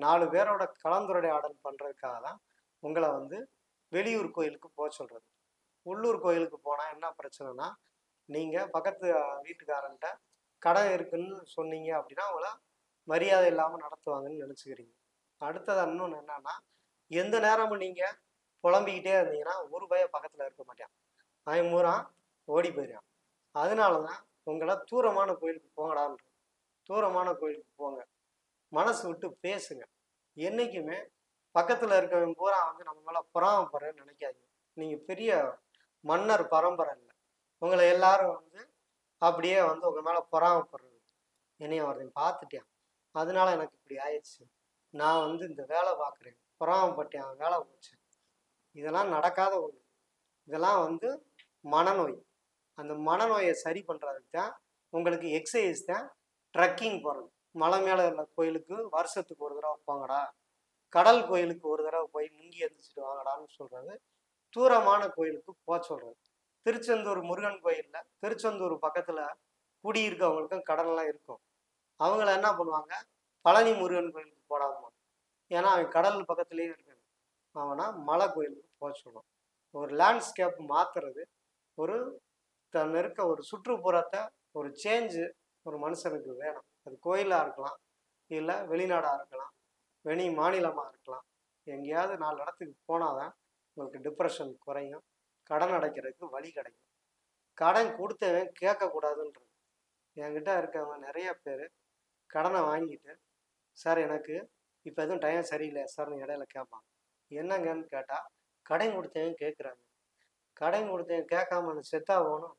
4 பேரோட கலந்துரையாடல் பண்ணுறதுக்காக தான் உங்களை வந்து வெளியூர் கோயிலுக்கு போக சொல்கிறது. உள்ளூர் கோயிலுக்கு போனால் என்ன பிரச்சனைனா, நீங்கள் பக்கத்து வீட்டுக்காரன்ட்ட கடை இருக்குன்னு சொன்னீங்க அப்படின்னா அவங்கள மரியாதை இல்லாமல் நடத்துவாங்கன்னு நினச்சிக்கிறீங்க. அடுத்தது இன்னொன்று என்னன்னா, எந்த நேரமும் நீங்கள் புலம்பிக்கிட்டே இருந்தீங்கன்னா ஒரு பையன் பக்கத்தில் இருக்க மாட்டான், அவன் மூறான் ஓடி போயிடான். அதனால தான் உங்களை தூரமான கோயிலுக்கு போங்கடான்ற. தூரமான கோயிலுக்கு போங்க, மனசு விட்டு பேசுங்க. என்றைக்குமே பக்கத்தில் இருக்கவன் பூரா வந்து நம்ம மேலே பொறாமப்படுறேன்னு நினைக்காதீங்க. நீங்கள் பெரிய மன்னர் பரம்பரை இல்லை. உங்களை எல்லாரும் வந்து அப்படியே வந்து உங்கள் மேலே பொறாமப்படுறது, என்னைய ஒருத்தன் பார்த்துட்டேன் அதனால எனக்கு இப்படி ஆயிடுச்சு, நான் வந்து இந்த வேலை பார்க்குறேன் பொறாமப்பட்டேன் வேலை போச்சு, இதெல்லாம் நடக்காத ஒன்று. இதெல்லாம் வந்து மனநோய். அந்த மனநோயை சரி பண்ணுறதுக்கு தான் உங்களுக்கு எக்ஸசைஸ் தான் ட்ரக்கிங் போகிறது. மலை மேலே உள்ள கோயிலுக்கு வருஷத்துக்கு ஒரு தடவை போங்கடா, கடல் கோயிலுக்கு ஒரு தடவை போய் முங்கி எந்திரிச்சிட்டு வாங்கடான்னு சொல்கிறது. தூரமான கோயிலுக்கு போக சொல்கிறது. திருச்செந்தூர் முருகன் கோயிலில் திருச்செந்தூர் பக்கத்தில் குடியிருக்கவங்களுக்கும் கடல்லாம் இருக்கும். அவங்கள என்ன பண்ணுவாங்க, பழனி முருகன் கோயிலுக்கு போடாமல், ஏன்னா அவன் கடல் பக்கத்துலேயே இருக்காங்க, அவனா மலை கோயிலுக்கு போக சொல்லுவோம். ஒரு லேண்ட்ஸ்கேப் மாற்றுறது, ஒரு தன் இருக்க ஒரு சுற்றுப்புறத்தை ஒரு சேஞ்சு ஒரு மனுஷனுக்கு வேணும். அது கோயிலாக இருக்கலாம், இல்லை வெளிநாடாக இருக்கலாம், வெளி மாநிலமாக இருக்கலாம். எங்கேயாவது 4 இடத்துக்கு போனால் தான் உங்களுக்கு டிப்ரெஷன் குறையும், கடன் அடைக்கிறதுக்கு வழி கிடைக்கும். கடன் கொடுத்தவன் கேட்கக்கூடாதுன்றது. என்கிட்ட இருக்கவங்க நிறைய பேர் கடனை வாங்கிட்டு, சார் எனக்கு இப்போ எதுவும் டைம் சரியில்லை சார்னு இடையில கேட்பாங்க. என்னங்கன்னு கேட்டால், கடன் கொடுத்தவன் கேட்குறாங்க. கடன் கொடுத்தவன் கேட்காம செத்தா போகணும்.